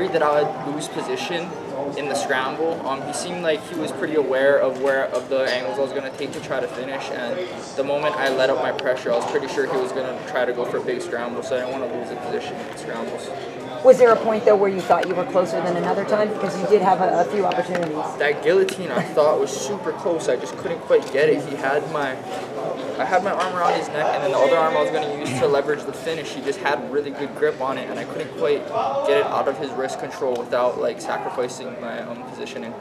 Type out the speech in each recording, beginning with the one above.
worried that I would lose position in the scramble. He seemed like he was pretty aware of the angles I was going to take to try to finish, and the moment I let up my pressure, I was pretty sure he was going to try to go for a big scramble, so I didn't want to lose a position in scrambles. Was there a point, though, where you thought you were closer than another time? Because you did have a few opportunities. That guillotine I thought was super close. I just couldn't quite get it. I had my arm around his neck, and then the other arm I was going to use to leverage the finish. He just had really good grip on it, and I couldn't quite get it out of his wrist control without like sacrificing my positioning.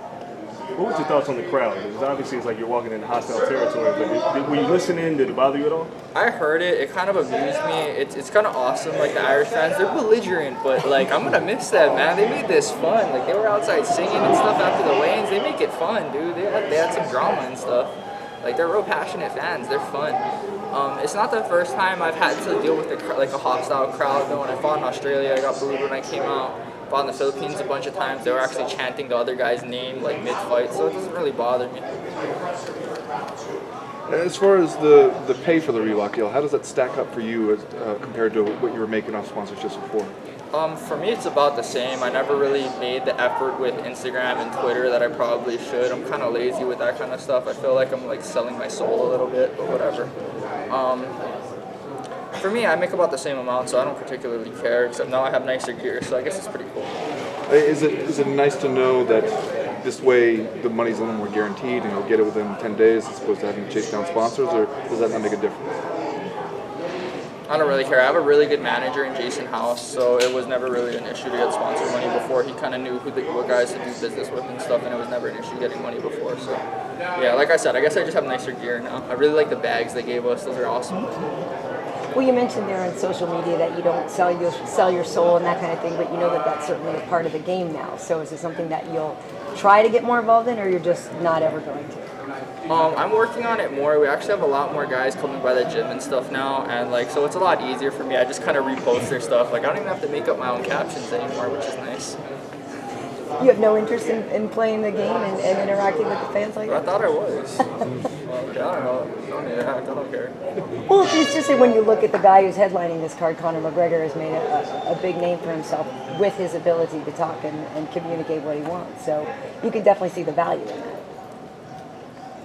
What was your thoughts on the crowd? Because obviously it's like you're walking in hostile territory, but were you listening? Did it bother you at all? I heard it. It kind of amused me. It's kind of awesome. Like the Irish fans, they're belligerent, but like I'm gonna miss that, man. They made this fun. Like they were outside singing and stuff after the weigh-ins. They make it fun, dude. They had some drama and stuff. Like they're real passionate fans. They're fun. It's not the first time I've had to deal with a hostile crowd. Though when I fought in Australia, I got booed when I came out. Fought in the Philippines a bunch of times. They were actually chanting the other guy's name like mid-fight, so it doesn't really bother me. As far as the pay for the Reebok deal, how does that stack up for you as compared to what you were making off sponsorships before? For me, it's about the same. I never really made the effort with Instagram and Twitter that I probably should. I'm kind of lazy with that kind of stuff. I feel like I'm like selling my soul a little bit, but whatever. For me, I make about the same amount, so I don't particularly care, except now I have nicer gear, so I guess it's pretty cool. Is it nice to know that this way the money's a little more guaranteed and you'll get it within 10 days as opposed to having to chase down sponsors, or does that not make a difference? I don't really care. I have a really good manager in Jason House, so it was never really an issue to get sponsor money before. He kind of knew what guys to do business with and stuff, and it was never an issue getting money before. So, yeah, like I said, I guess I just have nicer gear now. I really like the bags they gave us. Those are awesome. Well, you mentioned there on social media that you don't sell your soul and that kind of thing, but you know that that's certainly a part of the game now. So is it something that you'll try to get more involved in, or you're just not ever going to? I'm working on it more. We actually have a lot more guys coming by the gym and stuff now, and like so it's a lot easier for me. I just kind of repost their stuff. Like I don't even have to make up my own captions anymore, which is nice. You have no interest in playing the game and interacting with the fans like that? I thought I was. Well, I don't know. I don't interact. I don't care. Well, it's just that when you look at the guy who's headlining this card, Conor McGregor has made a big name for himself with his ability to talk and communicate what he wants. So you can definitely see the value in that.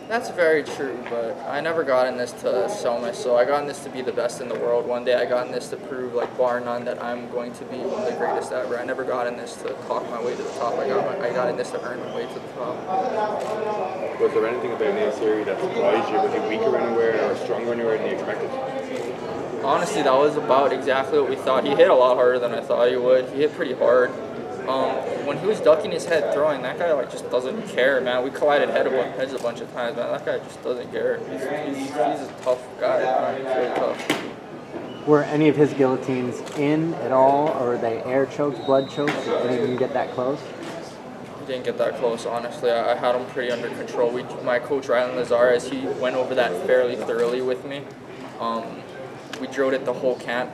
That's very true, but I never got in this to sell my soul. I got in this to be the best in the world. One day I got in this to prove, like, bar none, that I'm going to be one of the greatest ever. I never got in this to talk my way to the top. I got in this to earn my way to the top. Was there anything about Neil Seery that surprised you? Was he weaker anywhere or stronger anywhere than you expected? Honestly, that was about exactly what we thought. He hit a lot harder than I thought he would. He hit pretty hard. When he was ducking his head throwing, that guy like just doesn't care, man. We collided heads a bunch of times, man. That guy just doesn't care. He's a tough guy, man. He's really tough. Were any of his guillotines in at all, or were they air chokes, blood chokes? Did any of them get that close? Didn't get that close, honestly. I had him pretty under control. My coach, Rylan Lazares, he went over that fairly thoroughly with me. We drilled it the whole camp,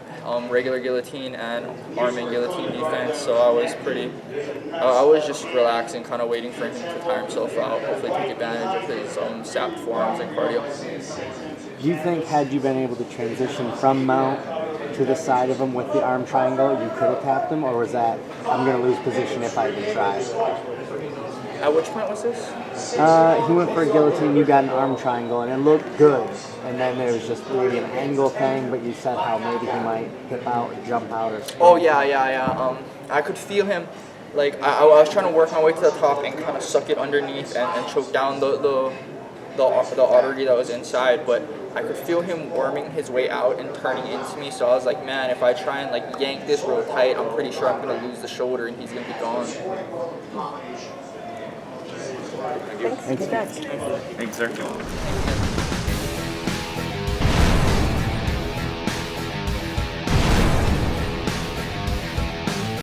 regular guillotine and arm and guillotine defense. So I was just relaxing, kind of waiting for him to tire himself out. Hopefully take advantage of his sapped forearms and cardio. Do you think had you been able to transition from mount to the side of him with the arm triangle, you could have tapped him, or was that I'm going to lose position if I even try? At which point was this? He went for a guillotine, you got an arm triangle, and it looked good. And then there was just maybe an angle thing, but you said how maybe he might hip out, jump out, or something. Oh, yeah. I could feel him. Like, I was trying to work my way to the top and kind of suck it underneath and choke down the artery that was inside, but I could feel him worming his way out and turning into me, so I was like, man, if I try and like yank this real tight, I'm pretty sure I'm going to lose the shoulder and he's going to be gone. Thanks. Thanks, sir.